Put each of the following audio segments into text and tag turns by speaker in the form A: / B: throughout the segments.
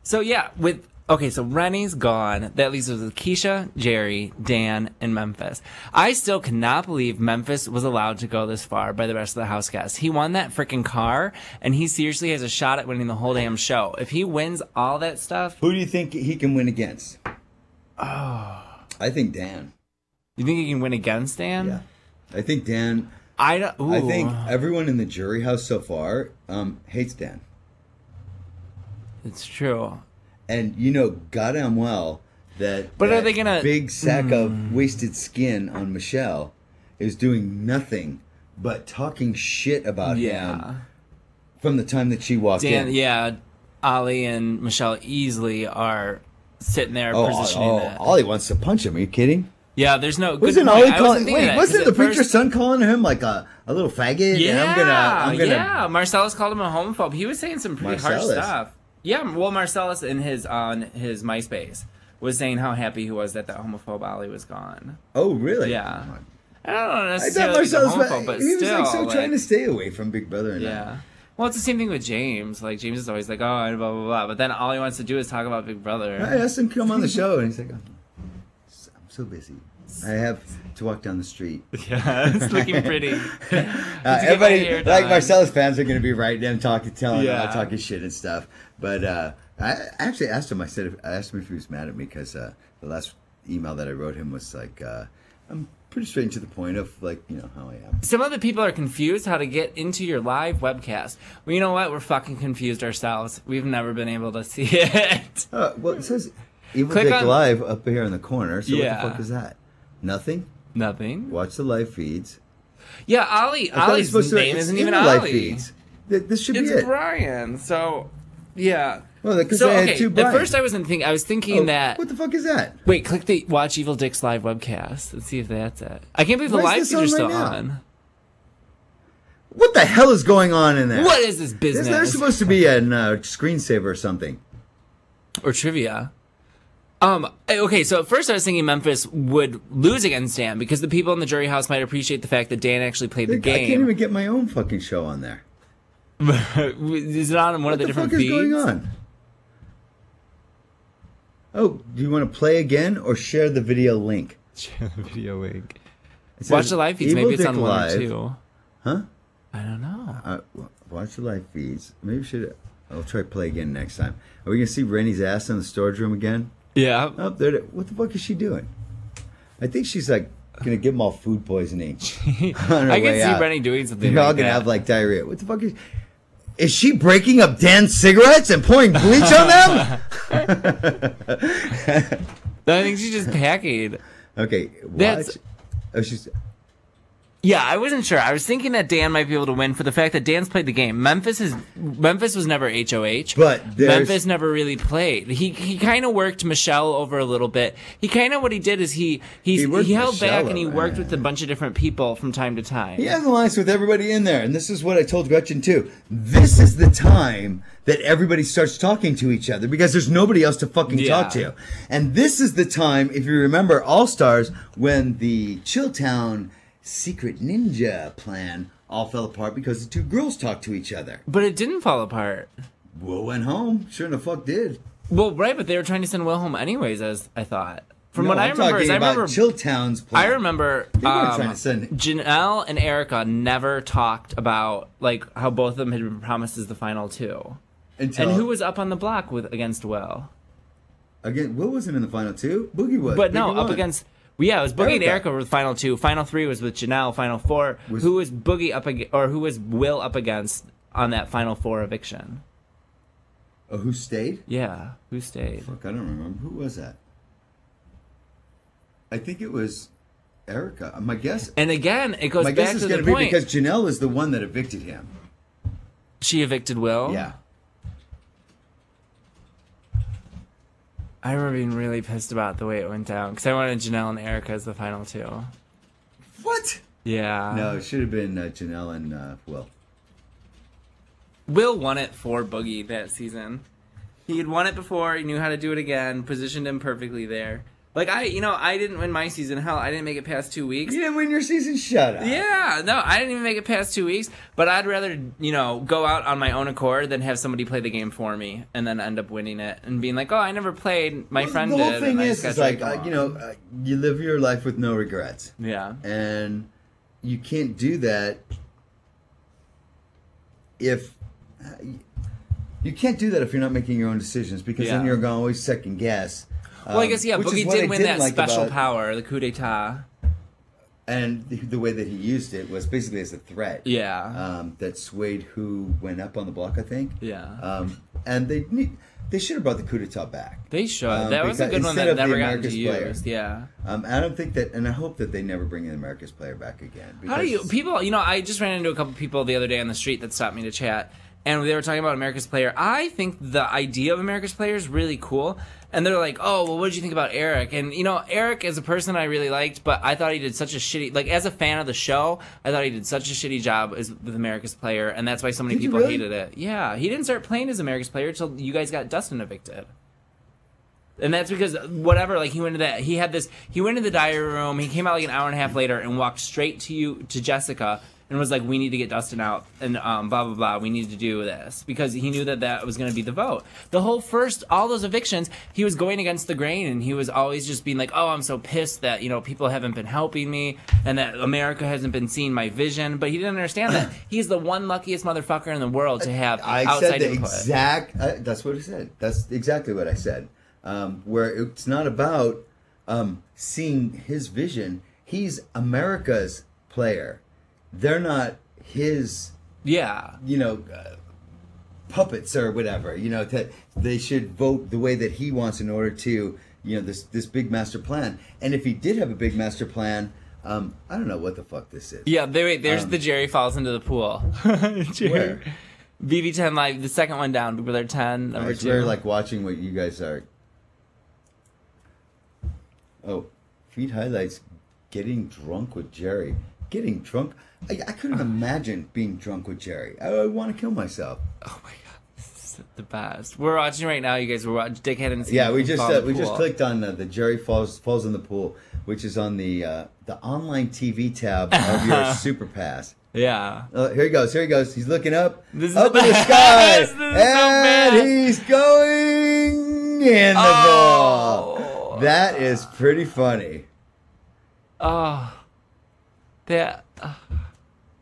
A: So yeah, so Rennie's gone. That leaves us with Keisha, Jerry, Dan, and Memphis. I still cannot believe Memphis was allowed to go this far by the rest of the house guests. He won that freaking car, and he seriously has a shot at winning the whole damn show. If he wins all that stuff...
B: Who do you think he can win against?
A: Oh.
B: I think Dan.
A: You think he can win against Dan?
B: Yeah. I think Dan...
A: I
B: think everyone in the jury house so far hates Dan.
A: It's true.
B: And you know goddamn well that,
A: are they gonna
B: big sack of wasted skin on Michelle is doing nothing but talking shit about him from the time that she walked in.
A: Yeah, Ollie and Michelle easily are sitting there positioning that.
B: Ollie wants to punch him. Are you kidding?
A: Yeah, there's no.
B: Wasn't Ollie calling? Wait, wasn't the preacher's son calling him like a little faggot?
A: Yeah,
B: and I'm gonna.
A: Yeah. Marcellus called him a homophobe. He was saying some pretty harsh stuff. Yeah, well, Marcellus on his MySpace was saying how happy he was that homophobe Ollie was gone.
B: Oh, really?
A: Yeah. I don't know
B: I
A: necessarily
B: thought Marcellus,
A: homophobe, but
B: he
A: still,
B: was like trying to stay away from Big Brother. And
A: yeah. Well, it's the same thing with James. Like, James is always like, oh, blah, blah, blah. But then all he wants to do is talk about Big Brother.
B: I asked him to come on the show, and he's like, I'm so busy. I have to walk down the street.
A: Yeah, it's looking pretty.
B: Everybody, like Marcellus fans, are going to be writing him, talking shit and stuff. But I actually asked him. I asked him if he was mad at me because the last email that I wrote him was like, I'm pretty straight and to the point of like, you know, how I am.
A: Some other people are confused how to get into your live webcast. Well, you know what? We're fucking confused ourselves. We've never been able to see it.
B: Well, it says Evel Dick Live up here in the corner. So what the fuck is that? Nothing?
A: Nothing.
B: Watch the live feeds.
A: Yeah, Ollie's name isn't even Ollie.
B: Live feeds. This should be it.
A: It's Brian. So, yeah.
B: Well, because I had two Brian.
A: At first I was thinking that...
B: What the fuck is that?
A: Wait, click the Watch Evel Dick's live webcast. Let's see if that's it. I can't believe the live feeds are still on.
B: What the hell is going on in there?
A: What is this business?
B: There's supposed to be a screensaver or something.
A: Or trivia. Okay, so at first I was thinking Memphis would lose against Dan because the people in the jury house might appreciate the fact that Dan actually played the game.
B: I can't even get my own fucking show on there.
A: Is it on one of the different feeds?
B: What the fuck is going on? Oh, do you want to play again or share the video link?
A: Share the video link. Watch the live feeds. Maybe it's on one or two.
B: Huh?
A: I don't know.
B: Watch the live feeds. Maybe I'll try to play again next time. Are we going to see Rennie's ass in the storage room again?
A: Yeah.
B: Oh, there. What the fuck is she doing? I think she's like gonna give them all food poisoning.
A: I can see Rennie doing something.
B: They're all gonna have like diarrhea. What the fuck is she breaking up Dan's cigarettes and pouring bleach on them?
A: I think she's just packing.
B: Okay, watch. She's.
A: Yeah, I wasn't sure. I was thinking that Dan might be able to win for the fact that Dan's played the game. Memphis was never HOH,
B: but
A: Memphis never really played. He kind of worked Michelle over a little bit. What he did is he held back and he worked with a bunch of different people from time to time.
B: He has alliance with everybody in there, and this is what I told Gretchen too. This is the time that everybody starts talking to each other because there's nobody else to fucking talk to. And this is the time, if you remember All Stars, when the Chilltown secret ninja plan all fell apart because the two girls talked to each other.
A: But it didn't fall apart.
B: Will went home. Sure the fuck did.
A: Well, right, but they were trying to send Will home anyways, as I thought. From what I remember,
B: I remember Chilltown's plan.
A: I remember
B: trying to send
A: Janelle and Erica never talked about like how both of them had been promised as the final two. And who was up on the block against Will?
B: Again, Will wasn't in the final two. Boogie was.
A: But no, up against. Yeah, it was Boogie and Erica were the final two. Final three was with Janelle. Final four. Who was Boogie up against, or who was Will up against on that final four eviction?
B: Oh, who stayed?
A: Yeah, who stayed?
B: Fuck, I don't remember. Who was that? I think it was Erica. My guess.
A: And again, it goes back to the point.
B: My guess is going to be because Janelle is the one that evicted him.
A: She evicted Will?
B: Yeah.
A: I remember being really pissed about the way it went down because I wanted Janelle and Erica as the final two.
B: What?
A: Yeah.
B: No, it should have been Janelle and Will.
A: Will won it for Boogie that season. He had won it before. He knew how to do it again. Positioned him perfectly there. Like, I didn't win my season. Hell, I didn't make it past 2 weeks.
B: You didn't win your season? Shut up.
A: Yeah, no, I didn't even make it past 2 weeks. But I'd rather, go out on my own accord than have somebody play the game for me and then end up winning it and being like, oh, I never played. My friend did.
B: The whole thing is like, you live your life with no regrets.
A: Yeah.
B: And you can't do that if... You can't do that if you're not making your own decisions, because then you're going to always second guess.
A: Well, I guess, Boogie did win that special power, the coup d'etat.
B: And the way that he used it was basically as a threat.
A: Yeah.
B: That swayed who went up on the block, I think.
A: Yeah.
B: And they should have brought the coup d'etat back.
A: They should. That was a good one that never got used. Yeah.
B: I don't think that, and I hope that they never bring in America's Player back again.
A: How do you, people, I just ran into a couple people the other day on the street that stopped me to chat. And they were talking about America's Player. I think the idea of America's Player is really cool. And they're like, oh, well, what did you think about Eric? And, Eric is a person I really liked, but I thought he did such a shitty... Like, as a fan of the show, I thought he did such a shitty job with America's Player, and that's why so many people hated it. Yeah, he didn't start playing as America's Player until you guys got Dustin evicted. And that's because, he went to the diary room, he came out like an hour and a half later and walked straight to Jessica, and was like, we need to get Dustin out, and blah, blah, blah, we need to do this. Because he knew that was going to be the vote. The whole all those evictions, he was going against the grain, and he was always just being like, oh, I'm so pissed that, people haven't been helping me, and that America hasn't been seeing my vision. But he didn't understand that. He's the one luckiest motherfucker in the world to have outside input.
B: That's what I said. That's exactly what I said. Where it's not about seeing his vision. He's America's player. They're not his, puppets or whatever. They should vote the way that he wants in order to, this big master plan. And if he did have a big master plan, I don't know what the fuck this is.
A: Yeah, there's the Jerry falls into the pool.
B: Where?
A: BB10 Live, the second one down, Big Brother 10, number 2.
B: We're like watching what you guys are. Oh, feed highlights, getting drunk with Jerry. Getting drunk? I couldn't imagine being drunk with Jerry. I would want to kill myself.
A: Oh my god, this is the best. We're watching right now, you guys. We're watching Dickhead and
B: yeah, we just clicked on the Jerry falls in the pool, which is on the online TV tab of your SuperPass.
A: Yeah.
B: Here he goes. He's looking up in the sky,
A: and
B: he's going in the ball. That is pretty funny.
A: Oh. That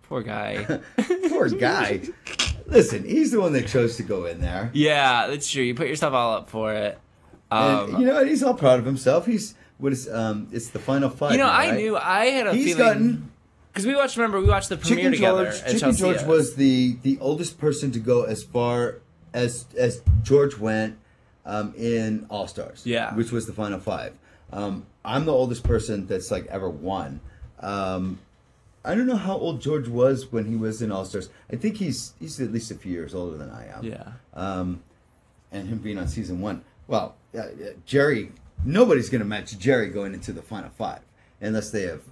A: poor guy.
B: Poor guy. Listen, he's the one that chose to go in there.
A: Yeah, that's true. You put yourself all up for it.
B: And, he's all proud of himself. It's the final fight.
A: I knew I had a feeling because we watched the premiere together.
B: Chicken George was the oldest person to go as far as George went in All Stars.
A: Yeah,
B: which was the final 5. I'm the oldest person that's ever won. I don't know how old George was when he was in All Stars. I think he's at least a few years older than I am.
A: Yeah.
B: And him being on season 1. Well, Jerry, nobody's going to match Jerry going into the final 5 unless they have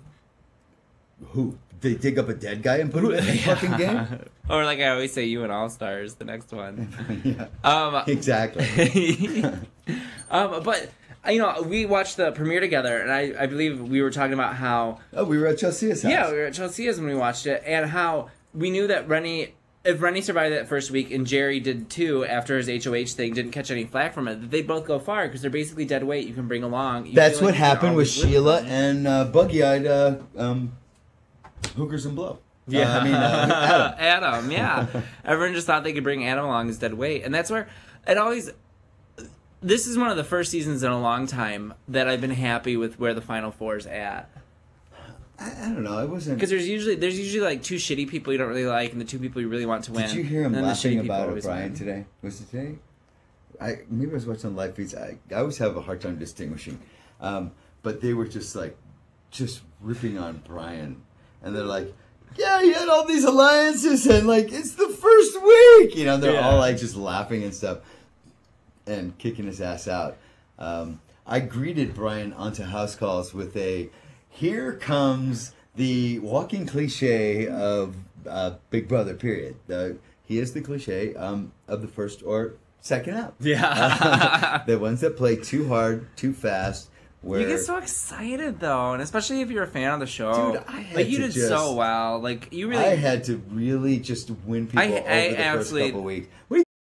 B: who? They dig up a dead guy and put him in the fucking game?
A: Or like I always say, you and All Stars, the next one.
B: Yeah. Exactly.
A: But we watched the premiere together, and I believe we were talking about how...
B: Oh, we were at Chelsea's house.
A: Yeah, we were at Chelsea's when we watched it, and how we knew that if Rennie survived that first week, and Jerry did too, after his HOH thing, didn't catch any flack from it, that they'd both go far, because they're basically dead weight you can bring along.
B: That's what happened with Sheila and Buggy-Eyed Hookers and Blow.
A: Yeah,
B: Adam.
A: Adam, yeah. Everyone just thought they could bring Adam along as dead weight, and that's where it always... This is one of the first seasons in a long time that I've been happy with where the Final Four's at.
B: I don't know. I wasn't,
A: because there's usually like 2 shitty people you don't really like and the 2 people you really want to win.
B: Did you hear him laughing about O'Brien today? Was it today? Maybe I was watching live feeds. I always have a hard time distinguishing, but they were just ripping on Brian, and they're like, yeah, he had all these alliances, and it's the first week, they're all just laughing and stuff. And kicking his ass out. I greeted Brian onto house calls with here comes the walking cliche of Big Brother, period. He is the cliche of the first or second app.
A: Yeah.
B: The ones that play too hard, too fast, where
A: you get so excited though, and especially if you're a fan of the show.
B: Dude, I had
A: like you
B: to
A: did
B: just,
A: so well. Like you really.
B: I had to really just win people over the first couple weeks. What are you